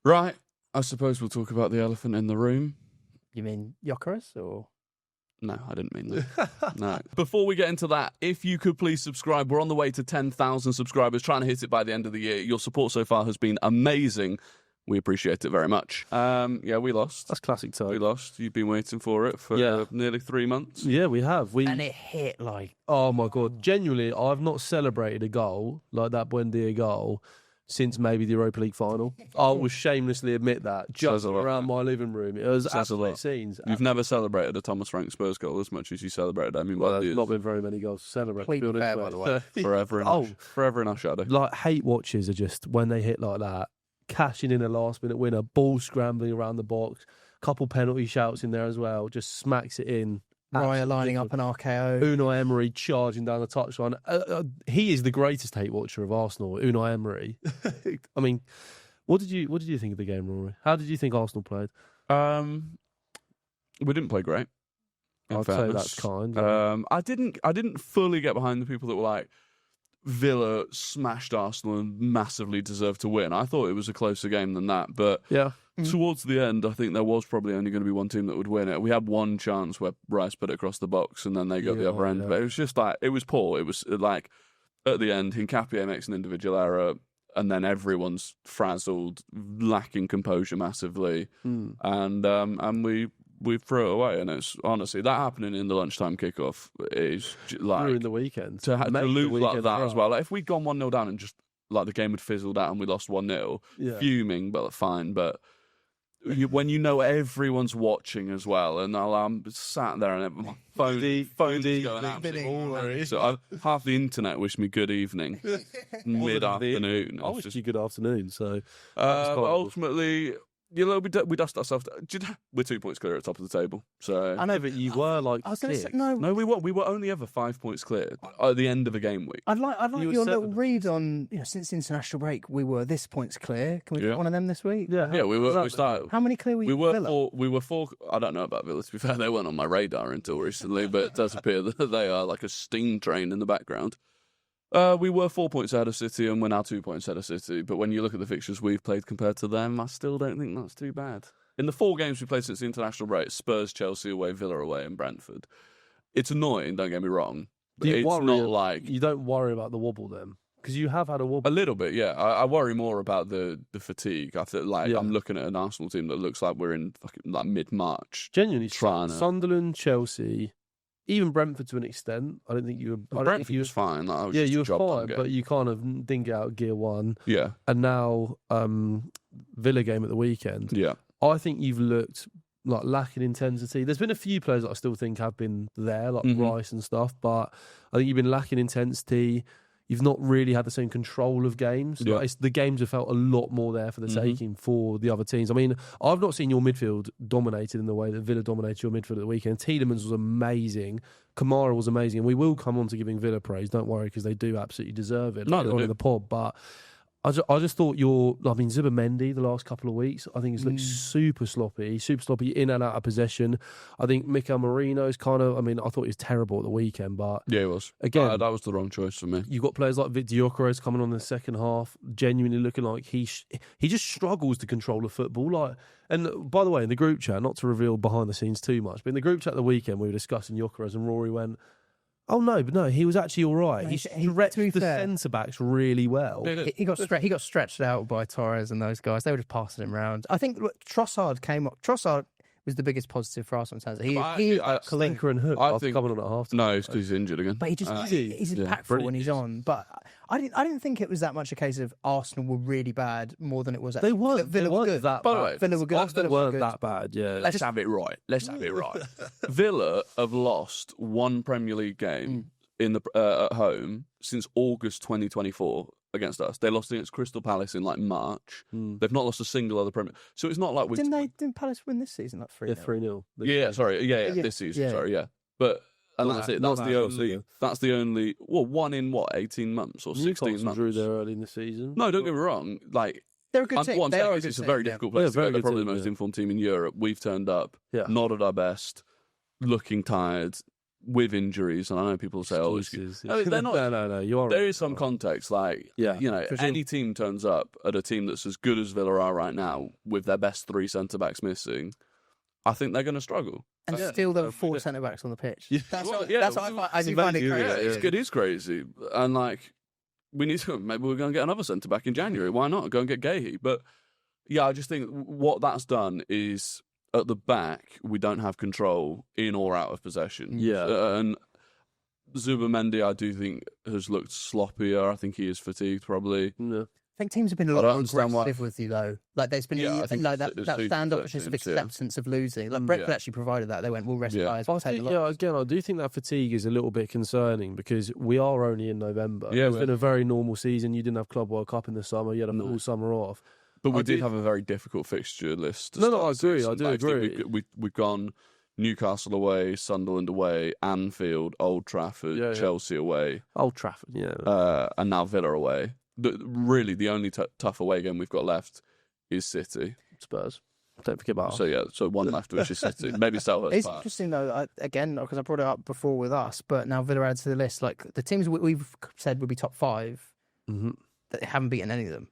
Right, I suppose we'll talk about the elephant in the room. You mean Gyökeres or? No, I didn't mean that. No. Before we get into that, if you could please subscribe. We're on the way to 10,000 subscribers, trying to hit it by the end of the year. Your support so far has been amazing. We appreciate it very much. Yeah, we lost. That's classic Tobe. We lost. You've been waiting for it for nearly 3 months. Yeah, we have. And it hit like... Oh, my God. Genuinely, I've not celebrated a goal like that Buendia goal since maybe the Europa League final. I will shamelessly admit that. Just around my living room. It was absolute scenes. You've never celebrated a Thomas Frank Spurs goal as much as you celebrated Emery. Well, there's not been very many goals to celebrate, to be honest. Fair, by the way. Forever in our shadow. Like, hate watches are just, when they hit like that, cashing in a last-minute winner, ball scrambling around the box, couple penalty shouts in there as well, just smacks it in. Raya lining up an RKO. Unai Emery charging down the touchline. He is the greatest hate watcher of Arsenal, Unai Emery. I mean, what did you think of the game, Rory? How did you think Arsenal played? We didn't play great. I'd say that's kind. I didn't fully get behind the people that were like, Villa smashed Arsenal and massively deserved to win. I thought it was a closer game than that, but towards the end, I think there was probably only going to be one team that would win it. We had one chance where Rice put it across the box and then they got the other end. But it was just like, it was poor. It was like, at the end, Hincapie makes an individual error and then everyone's frazzled, lacking composure massively. And we threw it away, and it's honestly that happening in the lunchtime kickoff is like during the weekend to lose like that as well. Like, if we'd gone 1-0 down and just like the game had fizzled out and we lost 1-0, fuming, but fine. But when you know everyone's watching as well, and I'm sat there and my phone's going absolutely. So half the internet wished me good evening, mid-afternoon. I wished you good afternoon. So but ultimately. We dust ourselves. We're 2 points clear at the top of the table. So I know, but you were like I was going to say no. We were only ever 5 points clear at the end of a game week. I'd like your little read on, since the international break, we were this points clear. Can we get one of them this week? Yeah, we were. We started. How many clear were you? We were four. I don't know about Villa. To be fair, they weren't on my radar until recently, but it does appear that they are like a steam train in the background. We were 4 points ahead of City and we're now 2 points ahead of City. But when you look at the fixtures we've played compared to them, I still don't think that's too bad. In the 4 games we played since the international break, Spurs, Chelsea away, Villa away and Brentford. It's annoying, don't get me wrong. But it's not like... You don't worry about the wobble then? Because you have had a wobble. A little bit, yeah. I worry more about the fatigue. I feel like I'm looking at an Arsenal team that looks like we're in fucking like mid-March. Genuinely, Sunderland, Chelsea... Even Brentford to an extent. I don't think you were... Brentford was fine. You were fine, but you kind of didn't get out gear one. Yeah. And now Villa game at the weekend. Yeah. I think you've looked like lacking intensity. There's been a few players that I still think have been there, like Rice and stuff, but I think you've been lacking intensity. You've not really had the same control of games. Yeah. Like the games have felt a lot more there for the taking for the other teams. I mean, I've not seen your midfield dominated in the way that Villa dominated your midfield at the weekend. Tielemans was amazing. Kamara was amazing. And we will come on to giving Villa praise. Don't worry, because they do absolutely deserve it. No, they do. In the pod. But I just thought Zubimendi the last couple of weeks, I think he's looked super sloppy in and out of possession. I think Mikel Merino's I thought he was terrible at the weekend, but... Yeah, he was. Again, that was the wrong choice for me. You've got players like Gyokeres coming on in the second half, genuinely looking like he just struggles to control the football. And by the way, in the group chat, not to reveal behind the scenes too much, but in the group chat the weekend, we were discussing Gyökeres and Rory went... Oh no, he was actually all right. He stretched the centre backs really well. He got stretched out by Torres and those guys. They were just passing him around. I think Trossard came up. Trossard was the biggest positive for Arsenal in terms of Kalinka and Hook after coming on at half. No, it's because he's injured again. But he's impactful when he's on. But I didn't think it was that much a case of Arsenal were really bad more than it was. They weren't. Villa were good. By the way, Villa were good. Arsenal weren't that bad. Yeah, let's have it right. Villa have lost one Premier League game in the at home since August 2024. Against us, they lost against Crystal Palace in like March. They've not lost a single other Premier. So it's not like we didn't Palace win this season like 3-0? 3-0. Yeah, sorry, this season, sorry, yeah. But and that's it. That's the only. Well, one in 18 months or 16 months. Drew there early in the season. No, don't get me wrong. Like they're a good team. It's a very difficult place. They're probably the most informed team in Europe. We've turned up, not at our best, looking tired. with injuries, and I know people say, Excuses. "Oh, they're not." No. You are. There is some context, like Yeah, any team turns up at a team that's as good as Villa are right now, with their best 3 centre backs missing. I think they're going to struggle. And still there were 4 centre backs on the pitch. Yeah. That's what I find it crazy. It is crazy, and like maybe we're going to get another centre back in January. Why not go and get Gahey? But yeah, I just think what that's done is at the back we don't have control in or out of possession. Yeah, and Zubimendi, I do think, has looked sloppier. I think he is fatigued, probably. Yeah. I think teams have been a lot more aggressive with you, though. Like, there's been that standoffishness of acceptance of losing. Like, Brentford actually provided that. They went, we'll rest guys. Again, I do think that fatigue is a little bit concerning because we are only in November. Yeah, it's been a very normal season. You didn't have Club World Cup in the summer. You had a full summer off. But we did have a very difficult fixture list. I agree. I do agree. We've gone Newcastle away, Sunderland away, Anfield, Old Trafford, Chelsea away. Old Trafford, and now Villa away. Really, the only tough away game we've got left is City. Spurs. Don't forget about us. So one left, which is City. Maybe Selhurst It's Park. interesting, though, again, because I brought it up before with us, but now Villa adds to the list. Like, the teams we've said would be top 5, that haven't beaten any of them.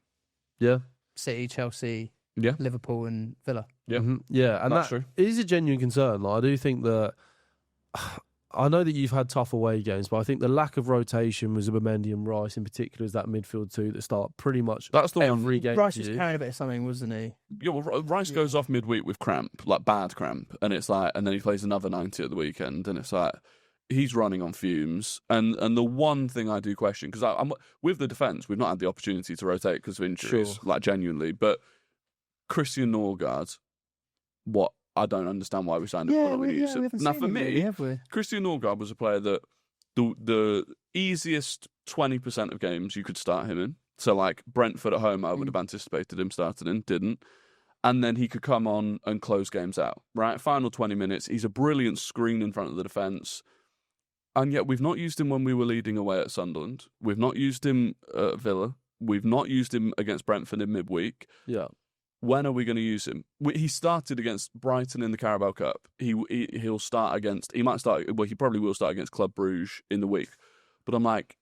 Yeah. City, Chelsea, Liverpool and Villa. Yeah, yeah, and that's true. It is a genuine concern. Like, I do think that... I know that you've had tough away games, but I think the lack of rotation with Zubimendi and Rice in particular is that midfield two that start pretty much every game. Rice was carrying a bit of something, wasn't he? Yeah, well, Rice goes off midweek with cramp, like bad cramp, and it's like, and then he plays another 90 at the weekend, and it's like he's running on fumes. And the one thing I do question, because I'm with the defence, we've not had the opportunity to rotate because of injuries, like genuinely, but Christian Norgard, what? I don't understand why we signed him. Now, for me, Christian Odegaard was a player that the easiest 20% of games you could start him in. So, like, Brentford at home, I would have anticipated him starting in, didn't. And then he could come on and close games out, right? Final 20 minutes, he's a brilliant screen in front of the defence. And yet we've not used him when we were leading away at Sunderland. We've not used him at Villa. We've not used him against Brentford in midweek. Yeah. When are we going to use him? He started against Brighton in the Carabao Cup. He'll start against... He might start... Well, he probably will start against Club Brugge in the week. But I'm like,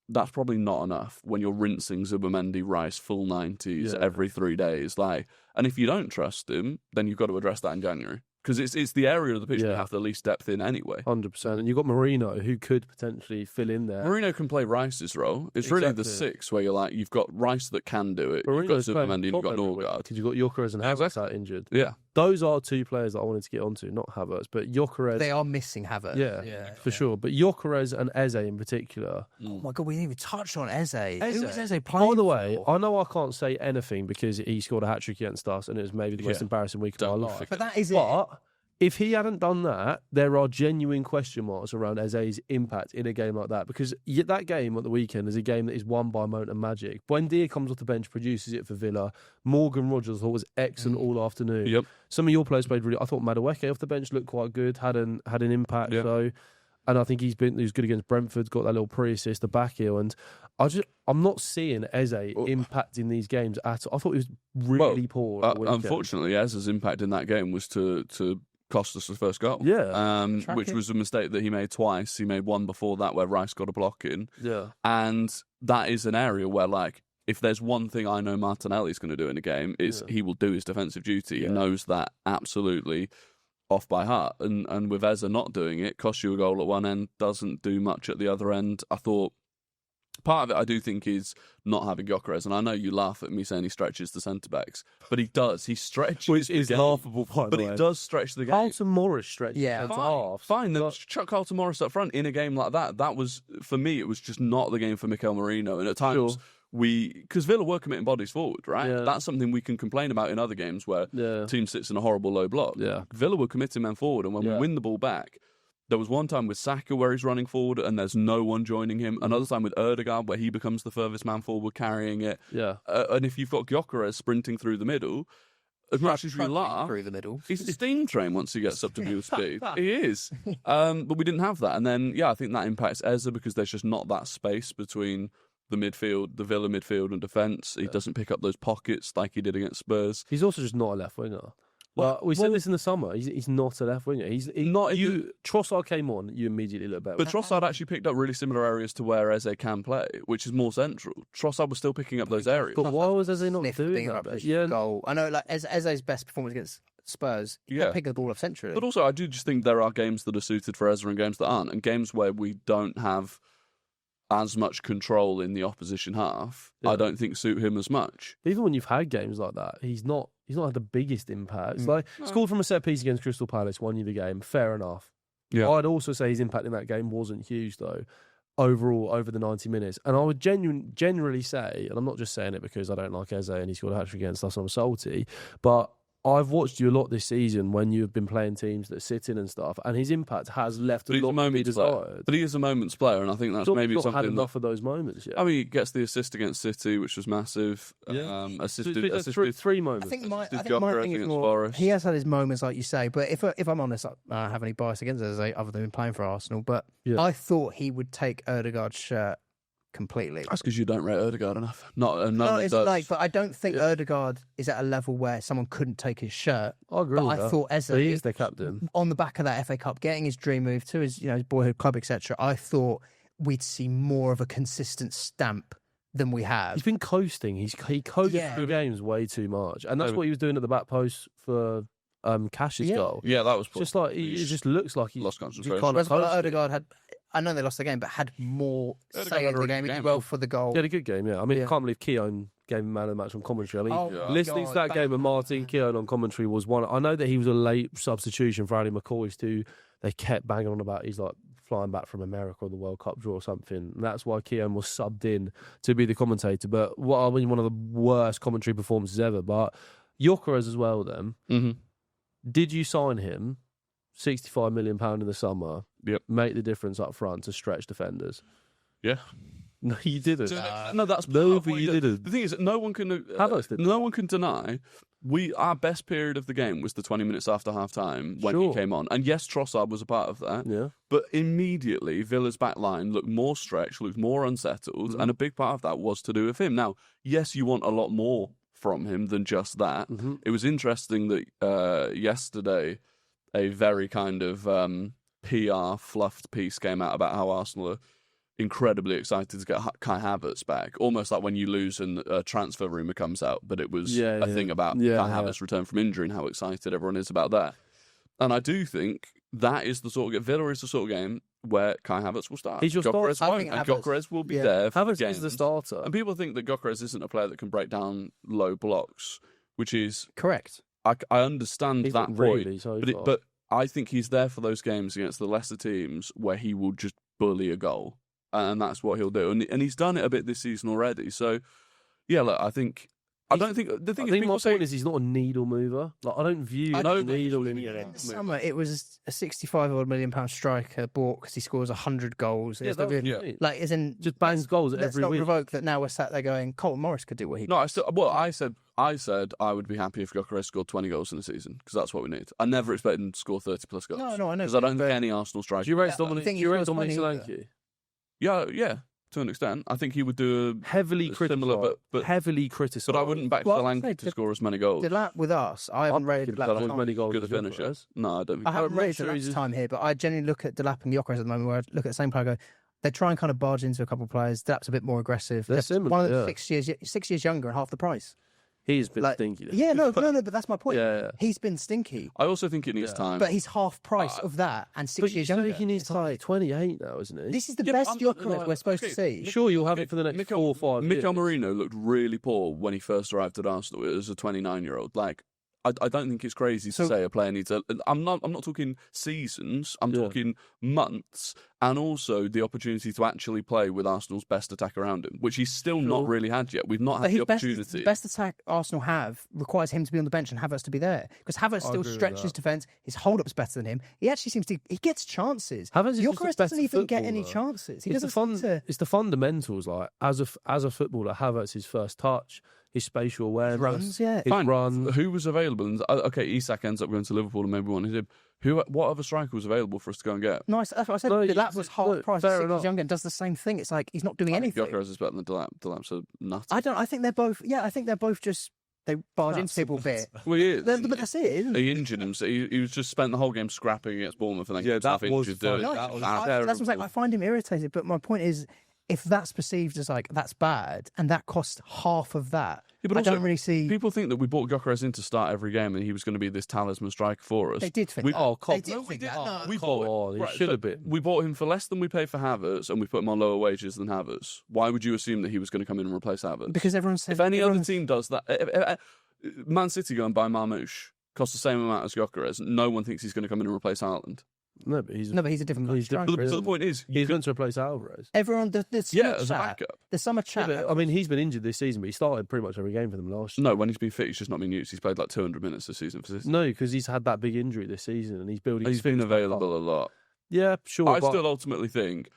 that's probably not enough when you're rinsing Zubimendi, Rice, full 90s every 3 days. Like, and if you don't trust him, then you've got to address that in January. Because it's the area of the pitch that have the least depth in anyway. 100%. And you've got Marino, who could potentially fill in there. Marino can play Rice's role. It's really the 6 where you're like, you've got Rice that can do it. Marino's you've got Zubimendi and you've got Norgard. Because you've got Gyökeres and Havertz out injured. Yeah. Those are 2 players that I wanted to get onto, not Havertz, but Gyökeres. They are missing Havertz. Yeah, for sure. But Gyökeres and Eze in particular. Oh my God, we didn't even touch on Eze. Who was Eze playing? By the way, I know I can't say anything because he scored a hat-trick against us and it was maybe the most embarrassing week of my life. But that is if he hadn't done that, there are genuine question marks around Eze's impact in a game like that. Because that game at the weekend is a game that is won by Mount and Magic. Buendia comes off the bench, produces it for Villa. Morgan Rogers I thought was excellent all afternoon. Yep. Some of your players played really... I thought Madueke off the bench looked quite good, had an impact. Yep. So, and I think he was good against Brentford, got that little pre-assist, the back heel. And I'm not seeing Eze impacting these games at all. I thought he was really poor. Unfortunately, Eze's impact in that game was to cost us the first goal. Yeah. Which was a mistake that he made twice. He made one before that where Rice got a block in. Yeah. And that is an area where, like, if there's one thing I know Martinelli's going to do in a game, is he will do his defensive duty. He knows that absolutely off by heart. And with Eze not doing it, costs you a goal at one end, doesn't do much at the other end. I thought part of it, I do think, is not having Gyökeres, and I know you laugh at me saying he stretches the centre-backs, but he does. He stretches which is laughable, by the way. But he does stretch the game. Carlton Morris stretches half. Fine, then chuck Carlton Morris up front in a game like that. That was, for me, it was just not the game for Mikel Merino, and at times... Because Villa were committing bodies forward, right? Yeah. That's something we can complain about in other games where the team sits in a horrible low block. Yeah. Villa were committing men forward, and when we win the ball back, there was one time with Saka where he's running forward and there's no one joining him. Another time with Odegaard where he becomes the furthest man forward carrying it. Yeah. And if you've got Gyökeres sprinting through the middle, as much as we laugh, through the middle, he's a steam train once he gets up to view speed. He is. But we didn't have that. And then, I think that impacts Eze because there's just not that space between the midfield, the Villa midfield and defence. He doesn't pick up those pockets like he did against Spurs. He's also just not a left winger. Well, we said this in the summer. He's not a left winger. He's not. Trossard came on. You immediately look better. But Trossard actually picked up really similar areas to where Eze can play, which is more central. Trossard was still picking up those areas. But why was Eze not doing that? Yeah, goal. I know, like Eze's best performance against Spurs, he can't pick the ball up centrally. But also, I do just think there are games that are suited for Eze and games that aren't, and games where we don't have as much control in the opposition half, I don't think suit him as much. Even when you've had games like that, he's not had the biggest impact. It's like scored from a set piece against Crystal Palace, won you the game. Fair enough. Yeah. I'd also say his impact in that game wasn't huge though. Overall, over the 90 minutes. And I would generally say, and I'm not just saying it because I don't like Eze and he scored a hat-trick against us and I'm salty, but I've watched you a lot this season when you've been playing teams that sit in and stuff, and his impact has left a lot to be desired. But he is a moments player, and I think that's maybe something. Had enough of those moments yet. I mean, he gets the assist against City, which was massive. Yeah. Assisted three moments. I think my thing is more, he has had his moments, like you say. But if I'm honest, I don't have any bias against Eze other than playing for Arsenal. But I thought he would take Odegaard's shirt completely. That's because you don't rate Odegaard enough. But I don't think Odegaard is at a level where someone couldn't take his shirt. I agree. But I thought Eze, he is their captain, on the back of that FA Cup, getting his dream move to his boyhood club, etc. I thought we'd see more of a consistent stamp than we have. He's been coasting. He coasted through games way too much, and that's what he was doing at the back post for Cash's goal. Yeah, that was just like it just looks like he lost concentration. Odegaard had. I know they lost the game, but had more say in the game. He did well for the goal. He had a good game, I mean, I can't believe Keown gave him man of the match on commentary. I mean, listening to that game of Martin Keown on commentary was one. I know that he was a late substitution for Ali McCoy's who they kept banging on about. He's like flying back from America or the World Cup draw or something. And that's why Keown was subbed in to be the commentator. But one of the worst commentary performances ever. But Gyökeres as well then. Mm-hmm. Did you sign him? £65 million in the summer. Yep. Make the difference up front to stretch defenders. Yeah. No, you didn't. No, that's no, but you didn't. The thing is, no one can deny our best period of the game was the 20 minutes after half time when he came on. And yes, Trossard was a part of that. Yeah. But immediately Villa's back line looked more stretched, looked more unsettled, and a big part of that was to do with him. Now, yes, you want a lot more from him than just that. Mm-hmm. It was interesting that yesterday a very kind of PR fluffed piece came out about how Arsenal are incredibly excited to get Kai Havertz back. Almost like when you lose and a transfer rumour comes out, but it was a thing about Kai Havertz return from injury and how excited everyone is about that. And I do think that is the sort of game. Villa is the sort of game where Kai Havertz will start. He's your starter. Gyökeres will be there for Havertz is the starter. And people think that Gyökeres isn't a player that can break down low blocks, which is... correct. I understand he's that not point, really, but I think he's there for those games against the lesser teams where he will just bully a goal, and that's what he'll do. And he's done it a bit this season already. So, yeah, look, I think the thing is, my point is he's not a needle mover. Like I don't view needle in the summer. It was a £65 million striker bought because he scores 100 goals. Like as in just bangs goals every week. Let's not provoke that. Now we're sat there going, Colton Morris could do what he. No, I said I would be happy if Gyökeres scored 20 goals in the season because that's what we need. I never expected him to score 30 plus goals. No, I know. Because I don't think any Arsenal striker. Do you rate Dominic Solanke? Yeah, to an extent. I think he would do heavily critical, but heavily criticised. But I wouldn't back Solanke to score as many goals. Delap with us, I haven't rated Delap as many goals good finishers. No, I don't think I haven't rated Delap's time here, but I genuinely look at Delap and Gyökeres at the moment where I look at the same player and go, they try and kind of barge into a couple of players. Delap's a bit more aggressive. They're similar. One of them 6 years younger and half the price. He's been stinky. Yeah, no, but that's my point. Yeah. He's been stinky. I also think it needs time. But he's half price of that and 6 years younger. He needs like 28 now, isn't he? This is the best Gyökeres we're supposed to see. Sure, you'll have it for the next 4 or 5 years. Mikel Merino looked really poor when he first arrived at Arsenal as a 29-year-old. Like, I don't think it's crazy to say a player needs a... I'm not talking seasons. I'm talking months, and also the opportunity to actually play with Arsenal's best attack around him, which he's still not really had yet. We've not had the opportunity. The best attack Arsenal have requires him to be on the bench and Havertz to be there, because Havertz still stretches his defence. His hold-up's better than him. He actually seems to... He gets chances. Gyökeres doesn't even get any chances. It's the fundamentals. Like as a footballer, Havertz's first touch, his spatial awareness, his runs. Who was available? And, okay, Isak ends up going to Liverpool and maybe wanted him. What other striker was available for us to go and get? No, that's what I said. Delap was half price, 6 years younger, and does the same thing. It's like he's not doing anything. Gyökeres is better than Delap. Delap's a nut. I think they're both. Yeah, I think they're both just They barge into people a bit. Well, he is. But that's it, isn't it? He injured himself. He was just spent the whole game scrapping against Bournemouth, and then that was injured. that was that's what I'm saying. I find him irritated, but my point is, if that's perceived as like that's bad, and that cost half of that, but I also, don't really see. People think that we bought Gyökeres in to start every game, and he was going to be this talisman striker for us. They did think that. They did think that. No, we bought him. He should have been. We bought him for less than we paid for Havertz, and we put him on lower wages than Havertz. Why would you assume that he was going to come in and replace Havertz? Because everyone says if any other team does that, Man City go and buy Marmoush, costs the same amount as Gyökeres. No one thinks he's going to come in and replace Haaland. No, but he's a different striker. But the point is, he's going to replace Alvarez. Everyone, there's as a backup. There's summer chat. Yeah, I mean, he's been injured this season, but he started pretty much every game for them last year. No, when he's been fit, he's just not been used. He's played like 200 minutes this season for this. No, because he's had that big injury this season, and he's building. He's been available a lot. Yeah, sure. I still ultimately think,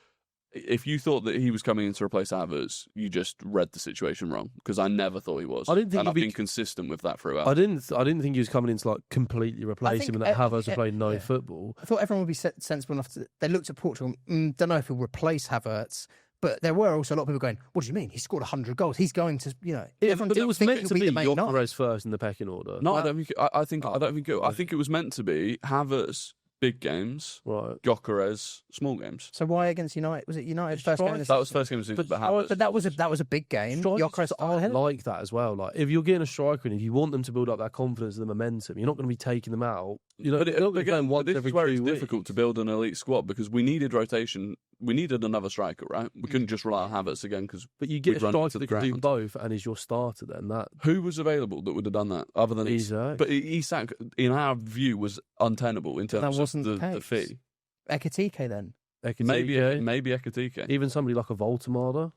if you thought that he was coming in to replace Havertz, you just read the situation wrong, because I never thought he was. I didn't think and I've been consistent with that throughout. I didn't think he was coming in to like completely replace him, and that Havertz had played no football. I thought everyone would be sensible enough to. They looked at Portugal. Don't know if he'll replace Havertz, but there were also a lot of people going, "What do you mean? He scored 100 goals. He's going to, It was meant to be Gyökeres first in the pecking order. No, I don't think. I think it was meant to be Havertz. Big games, right? Gyökeres, small games. So why against United? Was it United first game? That was first game of the season, but that was a big game. Gyökeres, I like that as well. Like if you're getting a striker and if you want them to build up that confidence and the momentum, you're not going to be taking them out. But this is where it's difficult to build an elite squad, because we needed rotation. We needed another striker, right? We couldn't just rely on Havertz again, because. But you get a striker that can do both, and is your starter. Then who was available that would have done that other than Isak? But Isak, in our view, was untenable in terms of the fee. Ekitike then. Maybe Ekitike. Even somebody like a Voltemada.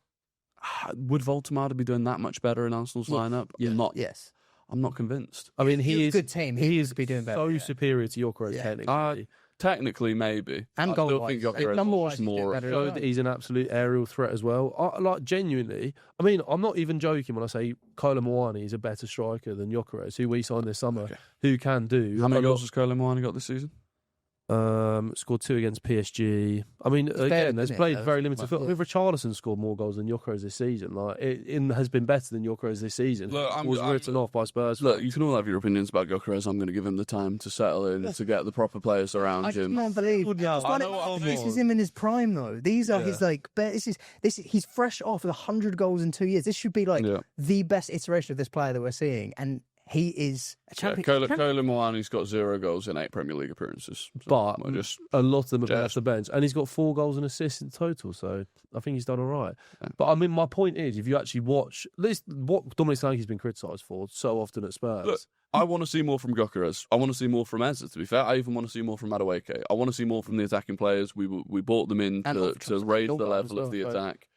Would Voltemada be doing that much better in Arsenal's lineup? Yes. I'm not convinced. I mean, he is a good team. He is be doing better. So superior to Gyökeres technically. Technically, maybe. And goal-wise. Number-wise, showed that he's an absolute aerial threat as well. Genuinely, I mean, I'm not even joking when I say Kolo Muani is a better striker than Gyökeres, who we signed this summer, who can do. How many goals has Kolo Muani got this season? Scored 2 against PSG. I mean, again, has played very limited football. I mean, Richarlison scored more goals than Gyökeres this season. Like, it has been better than Gyökeres this season. Look, was written off by Spurs. Look, you can all have your opinions about Gyökeres. I'm going to give him the time to settle in, to get the proper players around him. I can't believe. This is him in his prime, though. These are his he's fresh off with 100 goals in 2 years. This should be the best iteration of this player that we're seeing, and he is a champion. Kolo Muani's got 0 goals in 8 Premier League appearances. But a lot of them have been off the bench. And he's got 4 goals and assists in total, so I think he's done all right. Yeah. But I mean, my point is, if you actually watch this, what Dominic Solanke's been criticised for so often at Spurs. Look, I want to see more from Gyökeres. I want to see more from Eze, to be fair. I even want to see more from Madueke. I want to see more from the attacking players. We bought them in to raise the level of the attack.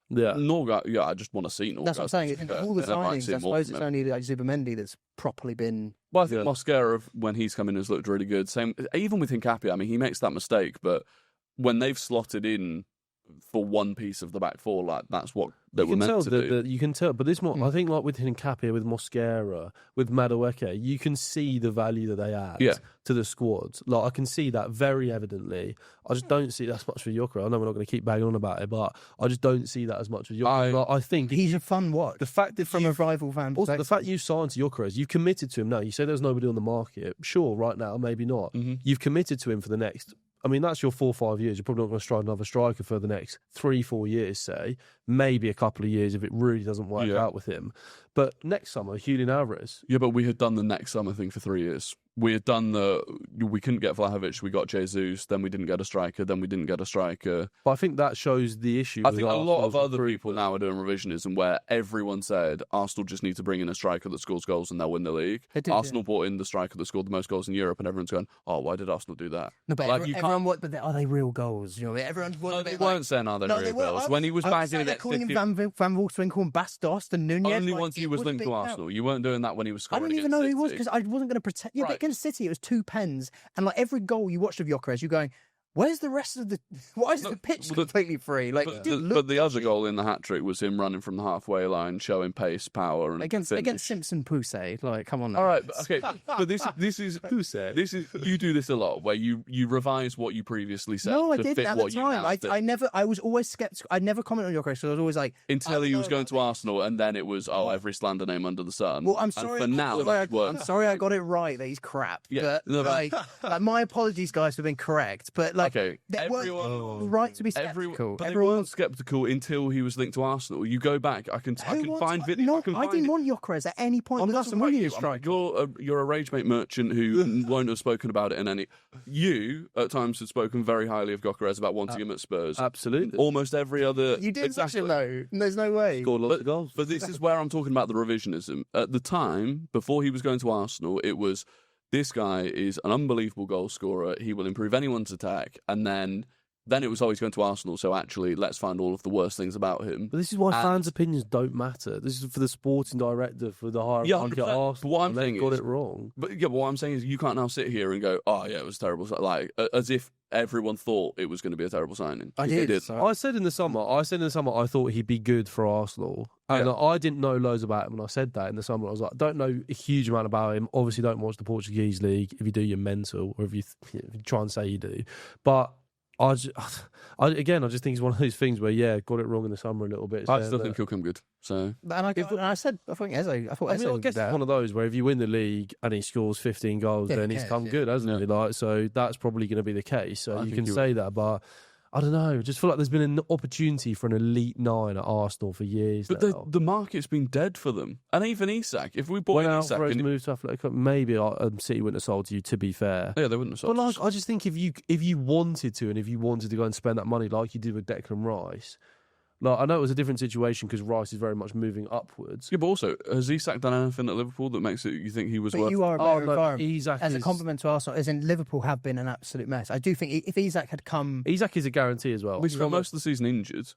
Yeah, Norgard. Yeah, I just want to see Norgard. That's what I'm saying. All the signings, I suppose it's only like Zubimendi that's properly been. Well, I think Mosquera, when he's come in, has looked really good. Same, even with Hincapie. I mean, he makes that mistake, but when they've slotted in for one piece of the back four, like that's what they were meant to do. You can tell, but this more, I think, like with Hincapie, with Mosquera, with Madueke, you can see the value that they add to the squad. Like I can see that very evidently. I just don't see that as much for Gyökeres. I know we're not going to keep banging on about it, but I just don't see that as much for Gyökeres. I think he's a fun watch. The fact that from a rival fan, also the fact you signed to Gyökeres, you've committed to him. Now you say there's nobody on the market. Sure, right now maybe not. Mm-hmm. You've committed to him for the next. I mean, that's your 4 or 5 years. You're probably not going to strike another striker for the next 3-4 years, say. Maybe a couple of years if it really doesn't work out with him. But next summer, Julian Alvarez. Yeah, but we had done the next summer thing for 3 years. We had done we couldn't get Vlahovic, we got Jesus, then we didn't get a striker, then we didn't get a striker. But I think that shows the issue. I think a lot of other people now are doing revisionism where everyone said Arsenal just need to bring in a striker that scores goals and they'll win the league. Arsenal brought in the striker that scored the most goals in Europe, and everyone's going, oh, why did Arsenal do that? No, but but are they real goals? You know, everyone they weren't saying are they real goals. When he was bagging it, calling him Van Wolfswinkel, calling Bastos and Nunez. Only once he was linked to Arsenal. You weren't doing that when he was scoring. I didn't even know he was, because I wasn't going to pretend. Yeah, but against City, it was 2 pens, and like every goal you watched of Gyökeres, you're going, Where's the rest of the? Why is the pitch completely free? Like, but the other goal in the hat trick was him running from the halfway line, showing pace, power, and against Simpson Poussey. Like, come on. Now. All right, okay, but this is Poussey. This is you do this a lot where you revise what you previously said. No, I to didn't fit at what the time. I was always skeptical. I never commented on Gyökeres because I was always like until he was going to Arsenal, and then it was every slander name under the sun. Well, I'm sorry. And for now, I'm sorry I got it right that he's crap. Yeah, but my apologies, guys, for being correct. But like, okay. Right to be skeptical. But everyone was skeptical until he was linked to Arsenal. You go back, I can find video. No, I didn't want Gyökeres at any point. You're a rage mate merchant who won't have spoken about it in any. You at times have spoken very highly of Gyökeres about wanting him at Spurs. Absolutely. Almost every other. You did exactly though. There's no way. Scored lots of goals. But this is where I'm talking about the revisionism. At the time, before he was going to Arsenal, it was this guy is an unbelievable goal scorer. He will improve anyone's attack, and then it was always going to Arsenal, so actually, let's find all of the worst things about him. But this is why fans' opinions don't matter. This is for the sporting director, for the higher rank at Arsenal. But what I'm saying got it wrong. But what I'm saying is you can't now sit here and go, oh, yeah, it was terrible. Like, as if everyone thought it was going to be a terrible signing. I did. I said in the summer, I thought he'd be good for Arsenal. And I didn't know loads about him when I said that in the summer. I was like, I don't know a huge amount about him. Obviously, don't watch the Portuguese league. If you do, you're mental. Or if you try and say you do. But I just think it's one of those things where, got it wrong in the summer a little bit. I still think he'll come good. So, I think Eze. I guess it's one of those where if you win the league and he scores 15 goals, then he's come good, hasn't he? Like, so that's probably going to be the case. So you can say that, but I don't know. I just feel like there's been an opportunity for an elite 9 at Arsenal for years. But the market's been dead for them, and even Isak. If we bought Isak, when moved to Atletico, maybe City wouldn't have sold to you. To be fair, yeah, they wouldn't have sold. But I just think if you wanted to, and if you wanted to go and spend that money like you did with Declan Rice. Like, I know it was a different situation because Rice is very much moving upwards. Yeah, but also, has Isak done anything at Liverpool that makes it you think he was worth? You are a better environment. As a compliment to Arsenal, as in Liverpool have been an absolute mess. I do think if Isak had come... Isak is a guarantee as well. He's got most of the season injured.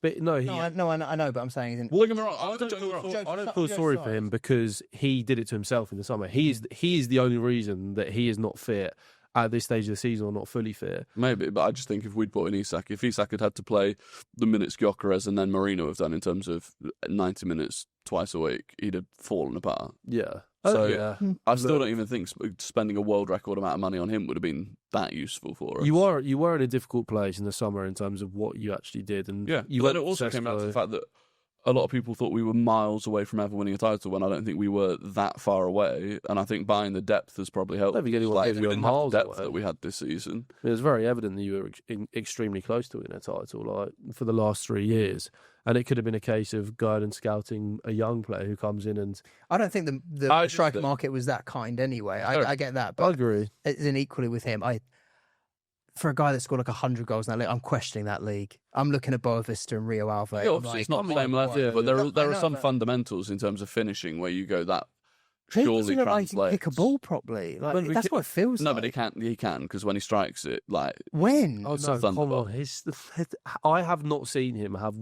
But I know, but I'm saying... Well, don't get me wrong. I don't feel sorry for him because he did it to himself in the summer. He is the only reason that he is not fit at this stage of the season or not fully fit. Maybe, but I just think if we'd bought in Isak, if Isak had to play the minutes Gyökeres and then Marino have done in terms of 90 minutes twice a week, he'd have fallen apart. Yeah. So I still don't even think spending a world record amount of money on him would have been that useful for us. You were in a difficult place in the summer in terms of what you actually did. And but it also came out to the fact that a lot of people thought we were miles away from ever winning a title when I don't think we were that far away. And I think buying the depth has probably helped. I don't think anyone gave you a miles depth that we had this season. It was very evident that you were extremely close to winning a title, like for the last 3 years. And it could have been a case of going and scouting a young player who comes in and... I don't think the striker market was that kind anyway. I get that. But I agree. And equally with him, for a guy that scored like 100 goals in that league, I'm questioning that league. I'm looking at Boavista and Rio Ave. Yeah, obviously it's not the same level, but there are some fundamentals in terms of finishing where you go that surely translates. Pick a ball properly. Like, that's what it feels like. No, but he can because when he strikes it, like when? Oh no, come on! I have not seen him have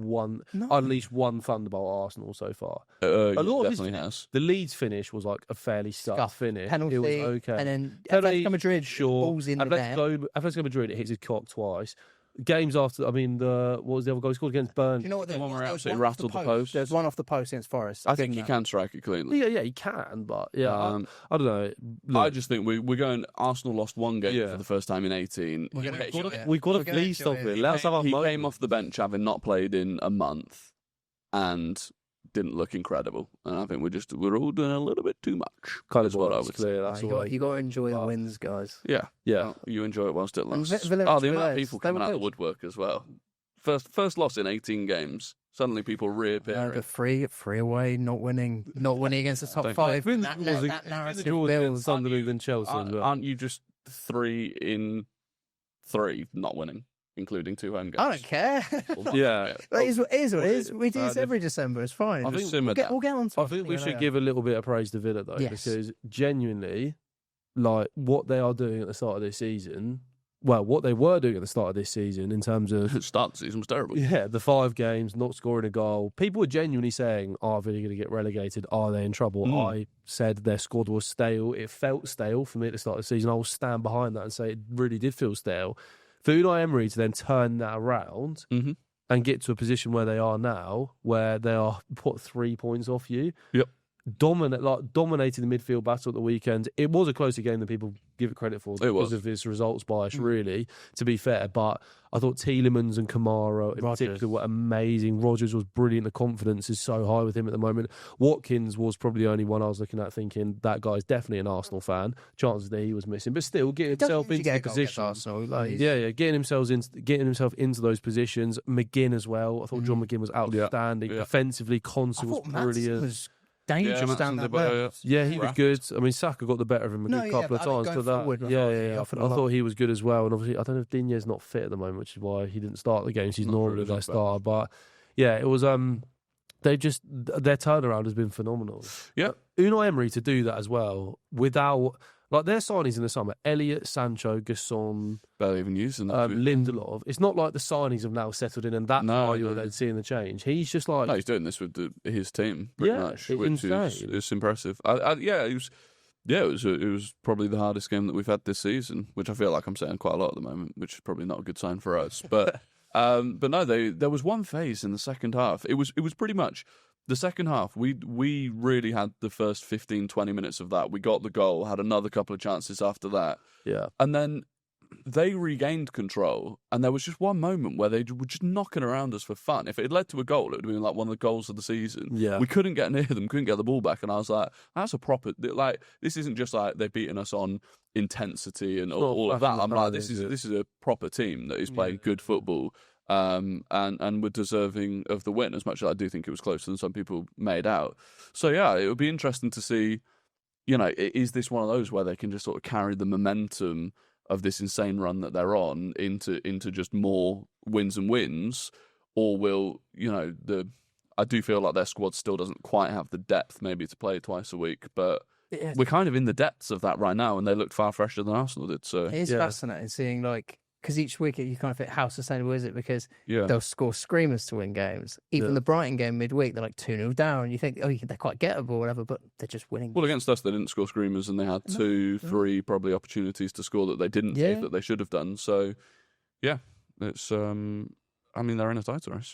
at least one Thunderbolt Arsenal so far. A lot definitely has. The Leeds finish was like a fairly scuffed finish. Penalty, it was okay. And then Atletico Madrid, balls in the net. Atletico Madrid, it hits his cock twice. Games after, what was the other goal he scored against Burnley? Do you know what? The one where absolutely rattled the post. There's one off the post against Forest. I think he can strike it cleanly. Yeah, he can, but I don't know. Look, I just think we're going. Arsenal lost one game for the first time in 18. We've got to please stop it. Let's have our moment. He came off the bench having not played in a month, and didn't look incredible. And I think we're all doing a little bit too much. Kind of what I would say. You got to enjoy the wins, guys. Yeah. Well, you enjoy it whilst it lasts. The amount of people coming out of the woodwork as well. First loss in 18 games. Suddenly people reappear. Free away, not winning against the top 5. That narrative Sunderland and Chelsea. Aren't you just 3 in 3 not winning? Including 2 home games. I don't care. Yeah. It is what it is. We do this every December. It's fine. We'll get on to I think we should give a little bit of praise to Villa, though, because genuinely, like, what they are doing at the start of this season, what they were doing at the start of this season in terms of... The start of the season was terrible. Yeah, the 5 games, not scoring a goal. People were genuinely saying, are Villa going to get relegated? Are they in trouble? I said their squad was stale. It felt stale for me at the start of the season. I will stand behind that and say it really did feel stale. for Unai Emery to then turn that around and get to a position where they are now, where they are 3 points off you. Yep. Dominating the midfield battle at the weekend. It was a closer game than people give it credit for because of his results bias, really, to be fair. But I thought Tielemans and Kamara in particular were amazing. Rodgers was brilliant. The confidence is so high with him at the moment. Watkins was probably the only one I was looking at thinking that guy's definitely an Arsenal fan. Chances that he was missing. But still, getting himself into the position. Getting himself into those positions. McGinn as well. I thought John McGinn was outstanding. Defensively, Konsa was brilliant. Dangerous he was good. I mean, Saka got the better of him a couple of times. But I thought he was good as well. And obviously, I don't know if Digne's not fit at the moment, which is why he didn't start the games. He's normally their starter. But yeah, it was. Their turnaround has been phenomenal. Yeah, Unai Emery to do that as well without. Like their signings in the summer, Elliott, Sancho, Gasson, barely even using Lindelof. It's not like the signings have now settled in and you're then seeing the change. He's just like... No, he's doing this with his team, pretty much, which is impressive. It was probably the hardest game that we've had this season, which I feel like I'm saying quite a lot at the moment, which is probably not a good sign for us. But no, there was one phase in the second half. It was pretty much... The second half, we really had the first 15, 20 minutes of that. We got the goal, had another couple of chances after that. Yeah. And then they regained control, and there was just one moment where they were just knocking around us for fun. If it had led to a goal, it would have been like one of the goals of the season. Yeah. We couldn't get near them, couldn't get the ball back, and I was like, that's a proper... Like, this isn't just like they've beaten us on intensity and all of that. I'm like, this is a proper team that is playing good football. And were deserving of the win, as much as I do think it was closer than some people made out. So yeah, it would be interesting to see, is this one of those where they can just sort of carry the momentum of this insane run that they're on into just more wins and wins, or will, I do feel like their squad still doesn't quite have the depth maybe to play twice a week, but we're kind of in the depths of that right now, and they looked far fresher than Arsenal did. So it is fascinating seeing because each week you kind of think, how sustainable is it? Because they'll score screamers to win games. Even the Brighton game midweek, they're like 2-0 down. You think, they're quite gettable or whatever, but they're just winning. Well, against us, they didn't score screamers, and they had 2-3 probably opportunities to score that they didn't, that they should have done. So, yeah, it's. They're in a title race.